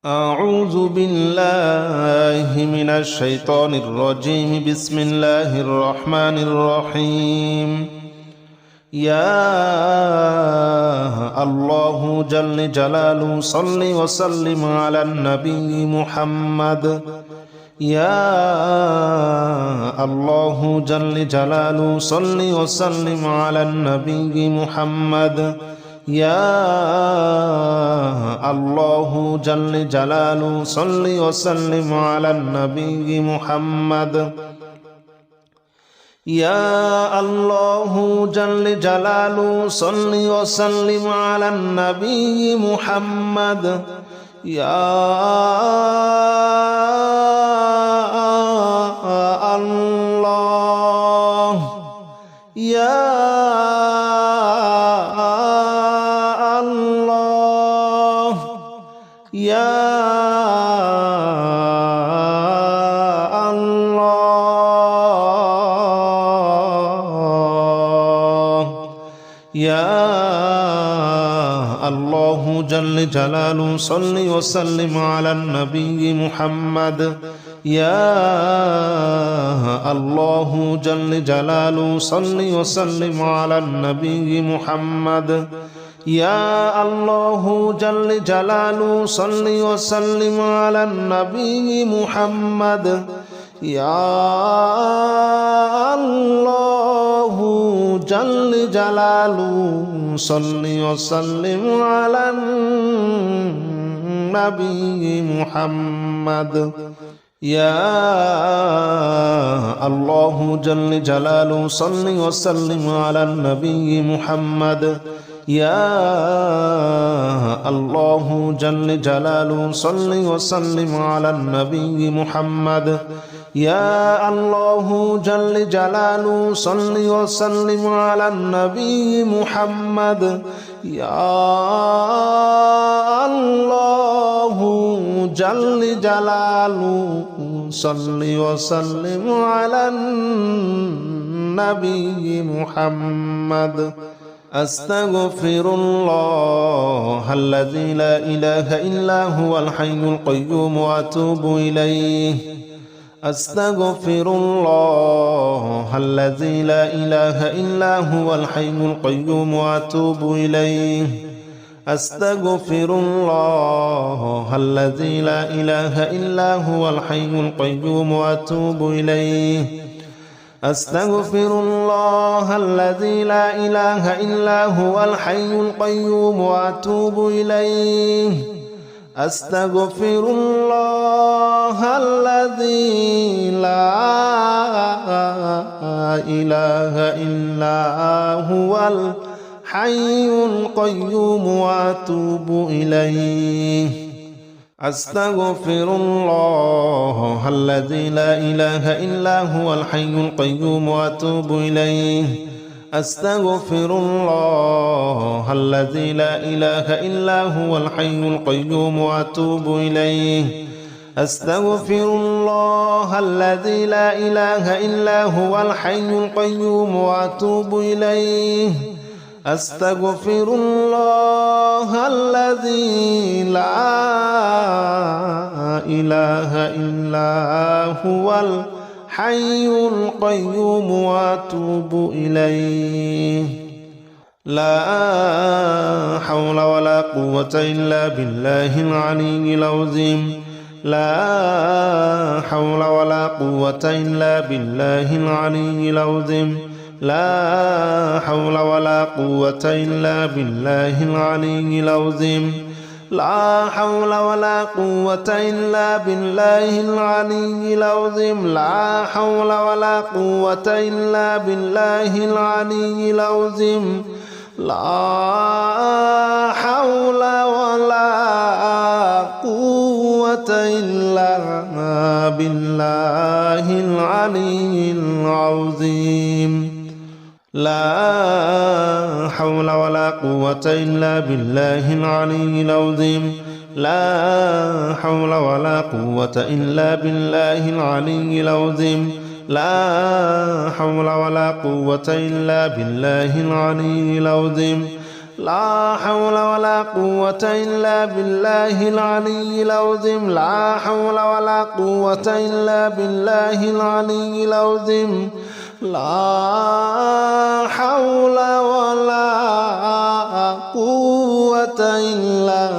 أعوذ بالله من الشيطان الرجيم. بسم الله الرحمن الرحيم. يا الله جل جلاله صل وسلم على النبي محمد. يا الله جل جلاله صل وسلم على النبي محمد. يا الله جل جلاله صل وسلم على النبي محمد. يا الله جل جلاله صل وسلم على النبي محمد. يا الله يا يا الله يا الله جل جلاله صل وسلم على النبي محمد. يا الله جل جلاله صل وسلم على النبي محمد. يا الله جل جلاله صل وسلم على النبي محمد. يا الله جل جلاله صل وسلم على النبي محمد. يا الله جل جلاله صل وسلم على النبي محمد. يا الله جل جلاله صل وسلم على النبي محمد. يا الله جل جلاله صل وسلم على النبي محمد. يا الله جل جلاله صل وسلم على النبي محمد. أستغفر الله الذي لا إله إلا هو الحي القيوم وأتوب إليه. أستغفر الله الذي لا إله إلا هو الحي القيوم وأتوب إليه. أستغفر الله الذي لا إله إلا هو الحي القيوم وأتوب إليه. أستغفر الله الذي لا إله إلا هو الحي القيوم وأتوب إليه. أستغفر الله الذي لا إله إلا هو الحي القيوم وأتوب إليه. أستغفر الله الذي لا إله إلا هو الحي القيوم وأتوب إليه. أستغفر الله الذي لا إله إلا هو الحي القيوم وأتوب إليه. أستغفر الله الذي لا إله إلا هو الحي القيوم وأتوب إليه. أستغفر الله الذي لا إله إلا هو الحي القيوم وأتوب إليه. لا حول ولا قوة إلا بالله العلي العظيم. لا حول ولا قوة إلا بالله العلي العظيم. لا حول ولا قوة إلا بالله العلي العظيم. لا حول ولا قوة إلا بالله العلي العظيم. لا حول ولا قوة إلا بالله العلي العظيم. لا حول ولا قوة إلا بالله العلي العظيم. لا حول ولا قوة إلا بالله العلي العظيم. لا حول ولا قوة إلا بالله العلي العظيم. لا حول ولا قوة إلا بالله العلي العظيم. لا حول ولا قوة إلا بالله العلي العظيم لا حول ولا قوة إلا بالله العلي العظيم لا حول ولا قوة إلا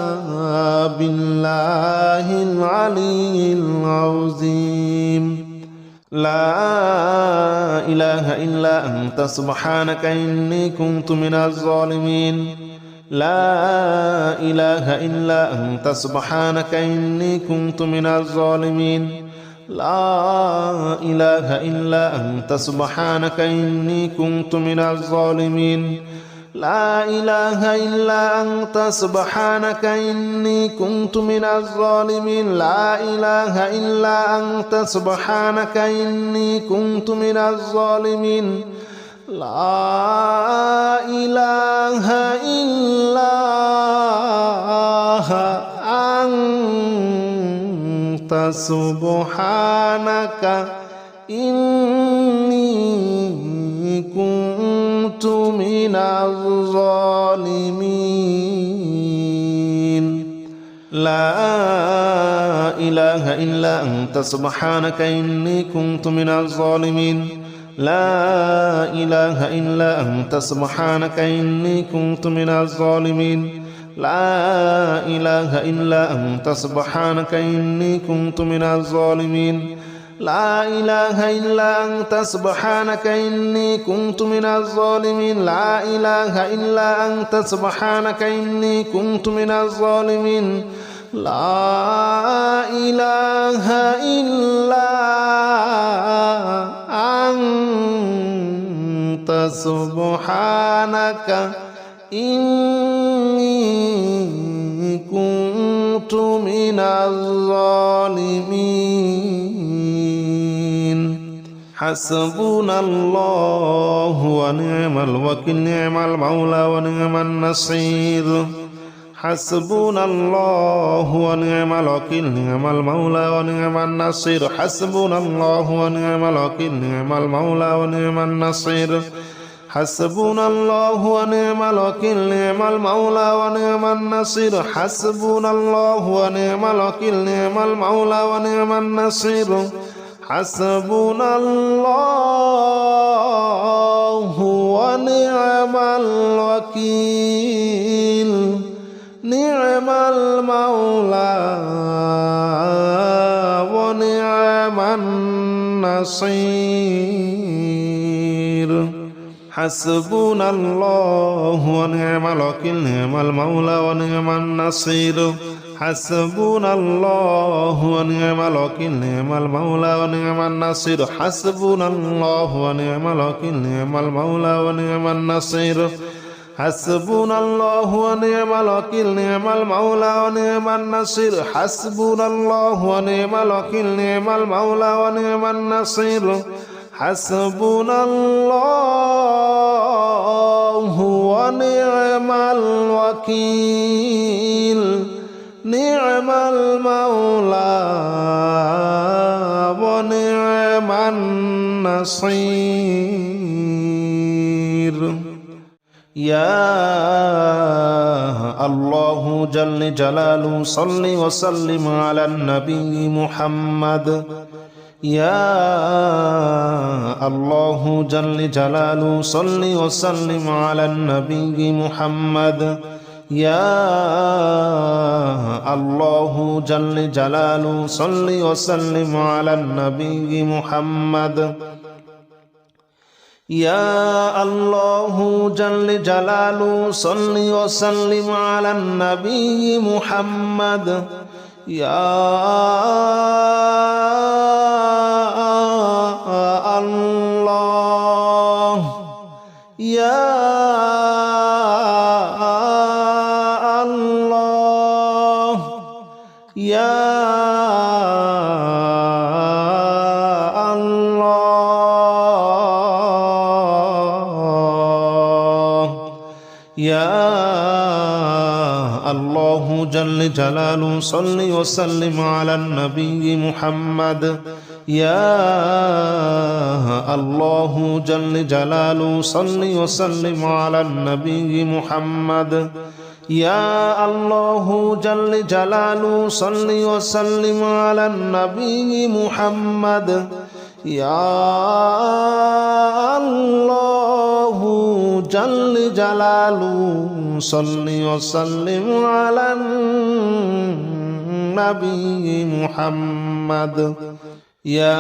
بالله العلي العظيم لا إله إلا أنت سبحانك إني كنت من الظالمين لا إله إلا أنت سبحانك إني كنت من الظالمين لا إله إلا أنت سبحانك إني كنت من الظالمين لا إله إلا أنت سبحانك إني كنت من الظالمين لا إله إلا أنت سبحانك إني كنت من الظالمين لا إله إلا أنت سبحانك إني كنت من الظالمين لا إله إلا أنت سبحانك إني كنت من الظالمين لا إله إلا أنت سبحانك إني كنت من الظالمين لا إله إلا أنت سبحانك إني كنت من الظالمين لا إله إلا أنت سبحانك إني كنت من الظالمين لا إله إلا أنت سبحانك إني كنت من الظالمين لا إله إلا أنت سبحانك إني كنت من الظالمين حسبنا الله ونعم الوكيل نعم المولى ونعم النصير حسبنا الله ونعم الوكيل نعم المولى ونعم النصير حسبنا الله ونعم الوكيل نعم المولى ونعم النصير حسبنا الله ونعم الوكيل نعم المولى ونعم النصير حسبنا الله ونعم الوكيل نعم المولى ونعم النصير حسبنا الله ونعم الوكيل نعم المولى ونعم النصير حسبنا الله ونعم الوكيل نعم المولى ونعم النصير حسبنا الله ونعم الوكيل نعم المولى ونعم النصير حسبنا الله ونعم الوكيل نعم المولى ونعم النصير حسبنا الله ونعم الوكيل نعم المولى ونعم النصير حسبنا الله ونعم الوكيل نعم المولى ونعم النصير حسبنا الله ونعم الوكيل نعم المولى ونعم النصير يا الله جل جلاله صل وسلم على النبي محمد يا الله جل جلاله صل وسلم على النبي محمد يا الله جل جلاله صل وسلم على النبي محمد يا الله جل جلاله صل وسلم على النبي محمد يا الله يا الله يا يا الله جل جلاله صل وسلم على النبي محمد يا الله جل جلاله صل وسلم على النبي محمد يا الله جل جلاله صل وسلم على النبي محمد يا الله جل جلاله صل وسلم على النبي محمد يا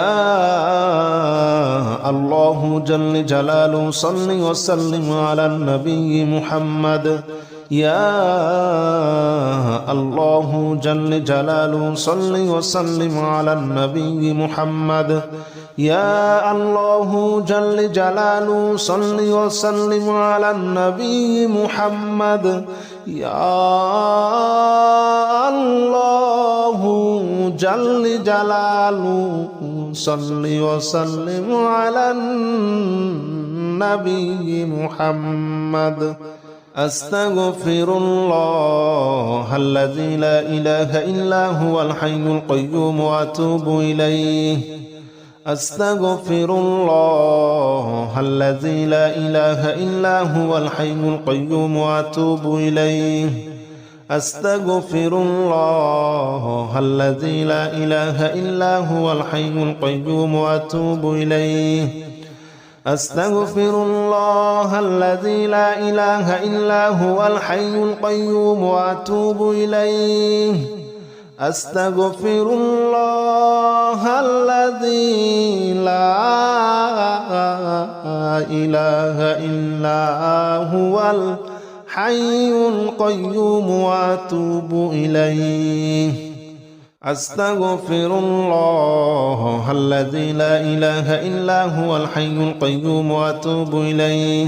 الله جل جلاله صل وسلم على النبي محمد يا الله جل جلاله صل وسلم على النبي محمد يا الله جل جلاله صل وسلم على النبي محمد يا الله جل جلاله صل وسلم على النبي محمد أستغفر الله الذي لا إله إلا هو الحي القيوم وأتوب إليه أستغفر الله الذي لا إله إلا هو الحي القيوم وأتوب إليه أستغفر الله الذي لا إله إلا هو الحي القيوم وأتوب إليه أستغفر الله الذي لا إله إلا هو الحي القيوم وأتوب إليه أستغفر الله الذي لا إله إلا هو الحي القيوم وأتوب إليه أستغفر الله الذي لا إله إلا هو الحي القيوم وأتوب إليه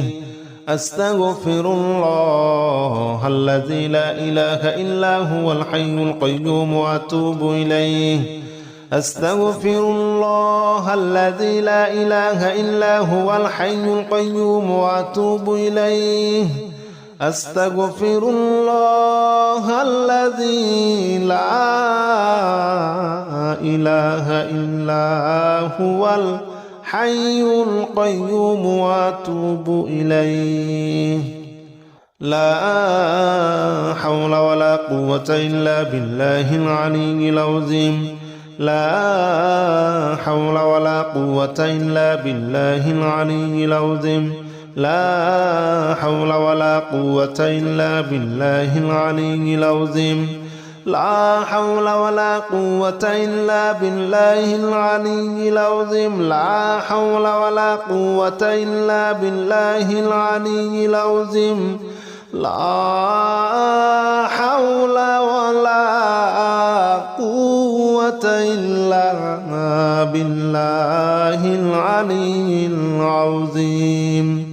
أستغفر الله الذي لا إله إلا هو الحي القيوم وأتوب إليه أستغفر الله الذي لا إله إلا هو الحي القيوم وأتوب إليه أستغفر الله الذي لا إله إلا هو الحي القيوم وأتوب إليه لا حول ولا قوة إلا بالله العلي العظيم لا حول ولا قوة إلا بالله العلي العظيم لا حول ولا قوة إلا بالله العلي العظيم لا حول ولا قوة إلا بالله العلي العظيم لا حول ولا قوة إلا بالله العلي العظيم لا حول ولا قوة إلا بالله العلي العظيم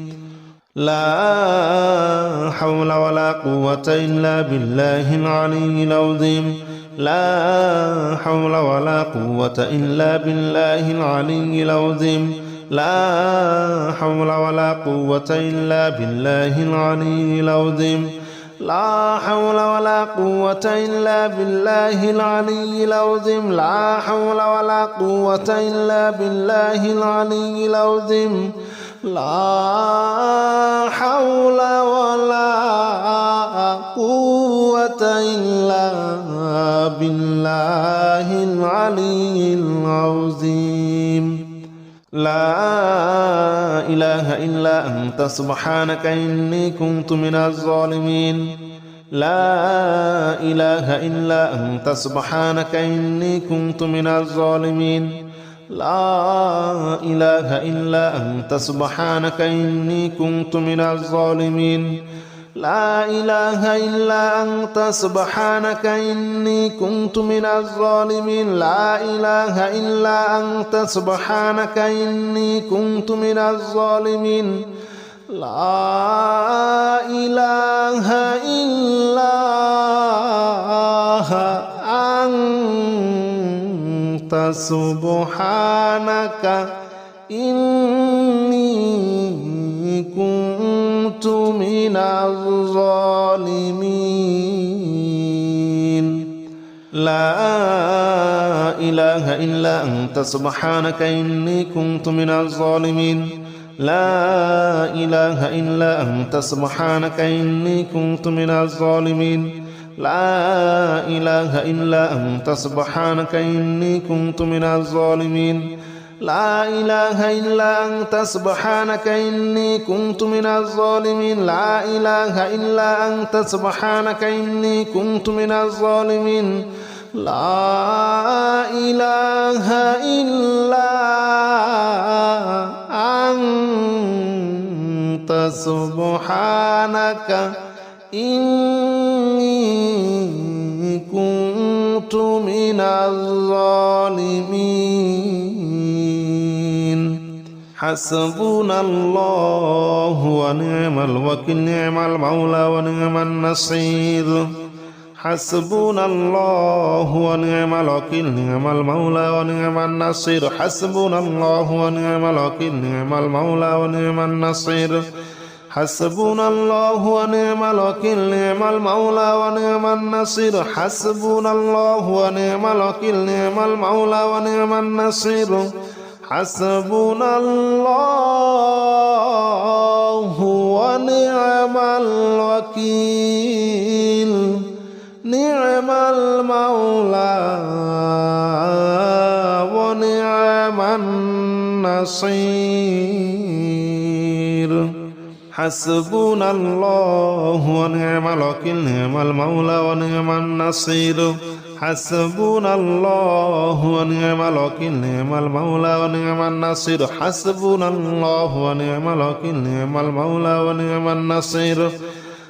لا حول ولا قوة إلا بالله العلي العظيم لا حول ولا قوة إلا بالله العلي العظيم لا حول ولا قوة إلا بالله العلي العظيم لا حول ولا قوة إلا بالله العلي العظيم لا حول ولا قوة إلا بالله العلي العظيم لا حول ولا قوة إلا بالله العلي العظيم لا إله إلا أنت سبحانك إني كنت من الظالمين لا إله إلا أنت سبحانك إني كنت من الظالمين لا إله إلا أنت سبحانك إني كنت من الظالمين لا إله إلا أنت سبحانك إني كنت من الظالمين لا إله إلا أنت سبحانك إني كنت من الظالمين لا إله إلا أنت سبحانك إني كنت من الظالمين لا إله إلا أنت سبحانك إني كنت من الظالمين لا إله إلا أنت سبحانك إني كنت من الظالمين لا إله إلا أنت سبحانك إني كنت من الظالمين لا إله إلا أنت سبحانك إني كنت من الظالمين لا إله إلا أنت سبحانك إني كنت من الظالمين لا إله إلا أنت سبحانك إني كنت من الظالمين حسبنا الله ونعم الوكيل نعم المولى ونعم النصير حسبنا الله ونعم الوكيل نعم المولى ونعم النصير حسبنا الله ونعم الوكيل نعم المولى ونعم النصير حسبنا الله ونعم الوكيل نعم المولى ونعم النصير حسبنا الله ونعم الوكيل نعم المولى ونعم النصير حسبنا الله ونعم الوكيل نعم المولى ونعم النصير حسبنا الله ونعم الوكيل نعم المولى ونعم النصير حسبنا الله ونعم الوكيل نعم المولى ونعم النصير حسبنا الله ونعم الوكيل نعم المولى ونعم النصير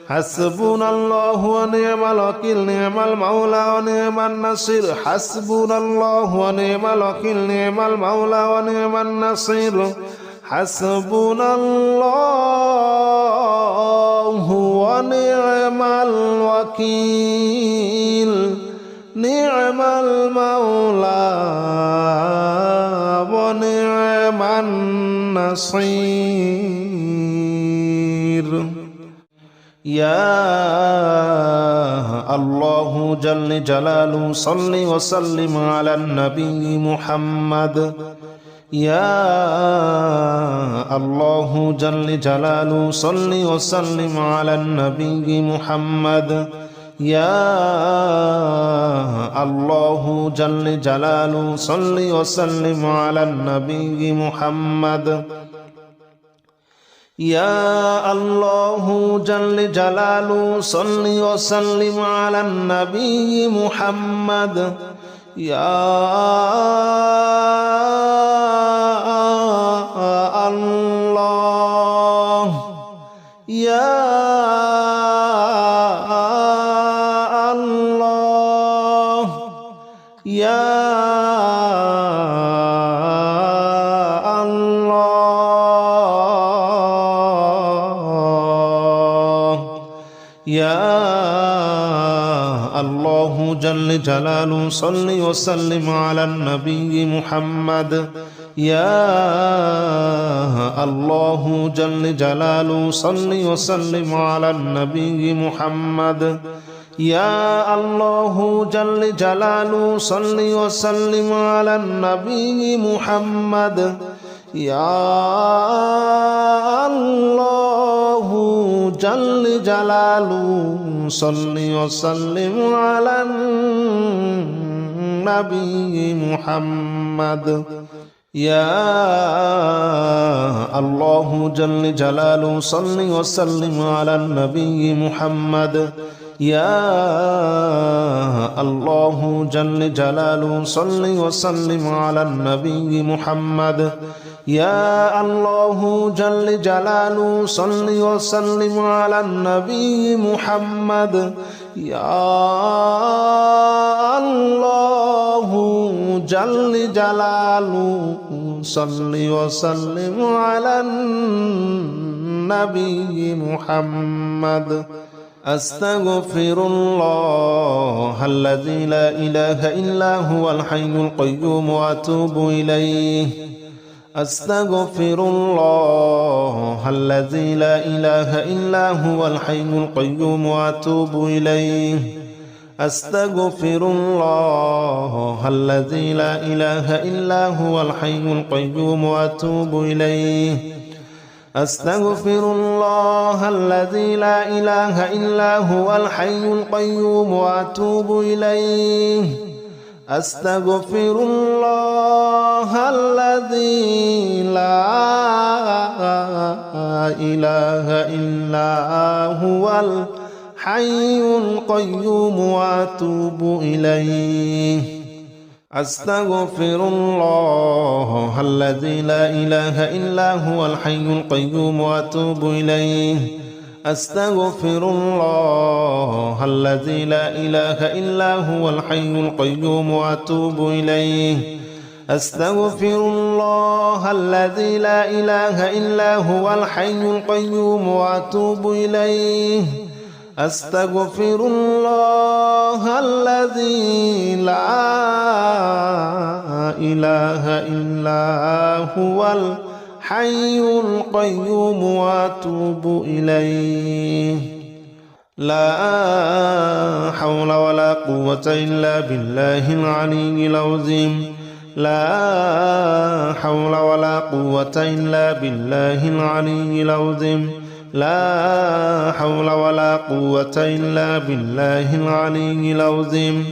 حسبنا الله ونعم الوكيل نعم المولى ونعم النصير حسبنا الله ونعم الوكيل نعم المولى ونعم النصير حسبنا الله ونعم الوكيل نعم المولى ونعم النصير يا الله جل جلاله صل وسلم على النبي محمد يا الله جل جلاله صل وسلم على النبي محمد يا الله جل جلاله صل وسلم على النبي محمد يا الله جل جلاله صل وسلم على النبي محمد يا الله يا الله يا يا الله جل جلاله صل وسلم على النبي محمد يا الله جل جلاله صل وسلم على النبي محمد يا الله جل جلاله صل وسلم على النبي محمد يا الله جل جلاله صل وسلم على النبي محمد يا الله جل جلاله صل وسلم على النبي محمد يا الله جل جلاله صل وسلم على النبي محمد يا الله جل جلاله صل وسلم على النبي محمد يا الله جل جلاله صل وسلم على النبي محمد أستغفر الله الذي لا إله إلا هو الحي القيوم وأتوب إليه أستغفر الله الذي لا إله إلا هو الحي القيوم وأتوب إليه أستغفر الله الذي لا إله إلا هو الحي القيوم وأتوب إليه أستغفر الله الذي لا إله إلا هو الحي القيوم وأتوب إليه أستغفر الله الذي لا إله إلا هو الحي القيوم وأتوب إليه أستغفر الله الذي لا إله إلا هو الحي القيوم وأتوب إليه أستغفر الله الذي لا إله إلا هو الحي القيوم وأتوب إليه أستغفر الله الذي لا إله إلا هو الحي القيوم وأتوب إليه أستغفر الله الذي لا إله إلا هو الحي القيوم وأتوب إليه لا حول ولا قوة إلا بالله العلي العظيم لا حول ولا قوة إلا بالله العلي العظيم لا حول ولا قوة إلا بالله العلي العظيم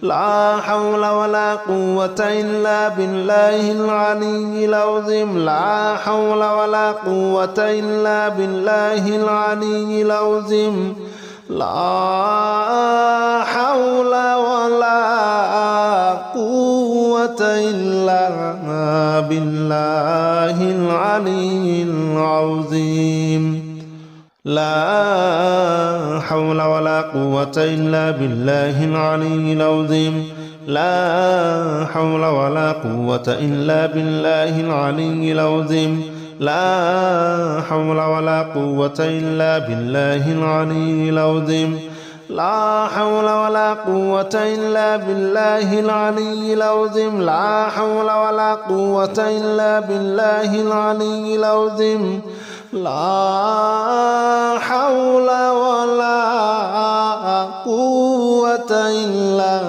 لا حول ولا قوة إلا بالله العلي العظيم لا حول ولا قوة إلا بالله العلي العظيم لا حول ولا قوة إلا بالله العلي العظيم لا حول ولا قوة إلا بالله العلي العظيم لا حول ولا قوة إلا بالله العلي العظيم لا حول ولا قوة إلا بالله العلي العظيم لا حول ولا قوة إلا بالله العلي العظيم لا حول ولا قوة إلا بالله العلي العظيم لا حول ولا قوة إلا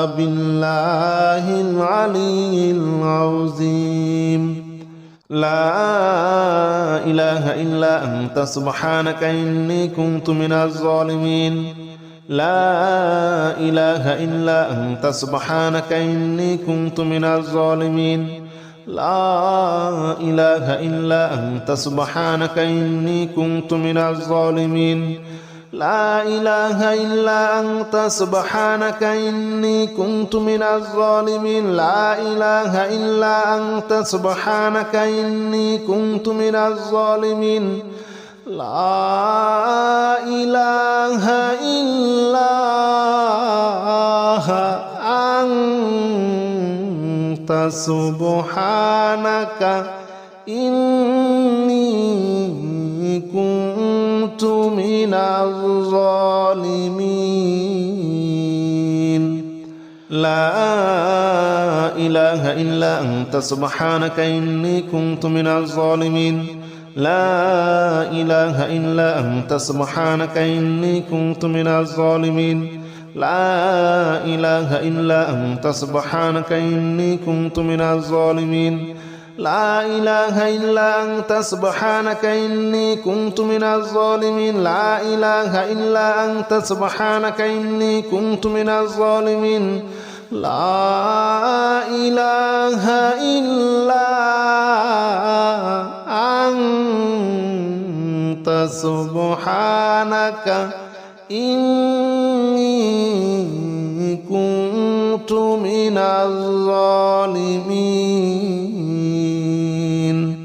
بالله العلي العظيم لا إله إلا أنت سبحانك إني كنت من الظالمين لا إله إلا أنت سبحانك إني كنت من الظالمين لا إله إلا أنت سبحانك إني كنت من الظالمين لا إله إلا أنت سبحانك إني كنت من الظالمين لا إله إلا أنت سبحانك إني كنت من الظالمين لا إله إلا أنت سبحانك إني كنت من الظالمين لا إله إلا أنت سبحانك إني كنت من الظالمين لا إله إلا أنت سبحانك إني كنت من الظالمين لا إله إلا أنت سبحانك إني كنت من الظالمين لا إله إلا أنت سبحانك إني كنت من الظالمين لا إله إلا أنت سبحانك إني كنت من الظالمين لا إله إلا أنت سبحانك إني كنت من الظالمين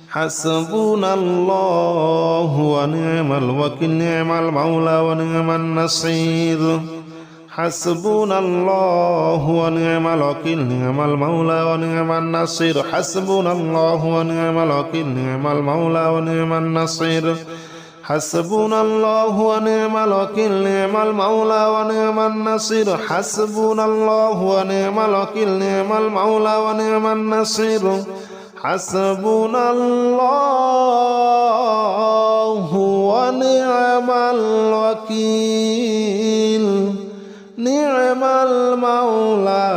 حسبنا الله ونعم الوكيل نعم المولى ونعم النصير حسبنا الله ونعم الوكيل نعم المولى ونعم النصير حسبنا الله ونعم الوكيل نعم المولى ونعم النصير حسبنا الله ونعم الوكيل نعم المولى ونعم النصير حسبنا الله ونعم الوكيل نعم المولى ونعم النصير حسبنا الله ونعم الوكيل نعم المولى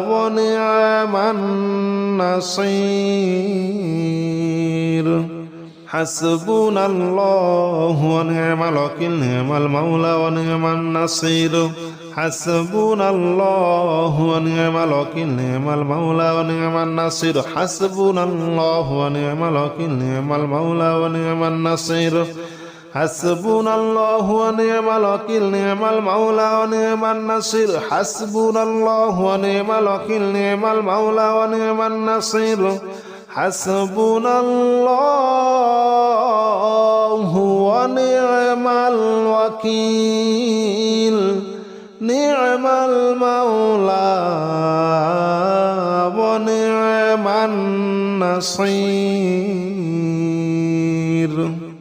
ونعم النصير حسبنا الله ونعم الوكيل نعم المولى ونعم النصير حسبنا الله ونعم الوكيل نعم المولى ونعم النصير حسبنا الله ونعم الوكيل نعم المولى ونعم النصير حسبنا الله ونعم الوكيل نعم المولى ونعم النصير حسبنا الله ونعم الوكيل نعم المولى ونعم النصير حسبنا الله ونعم الوكيل نعم المولى ونعم النصير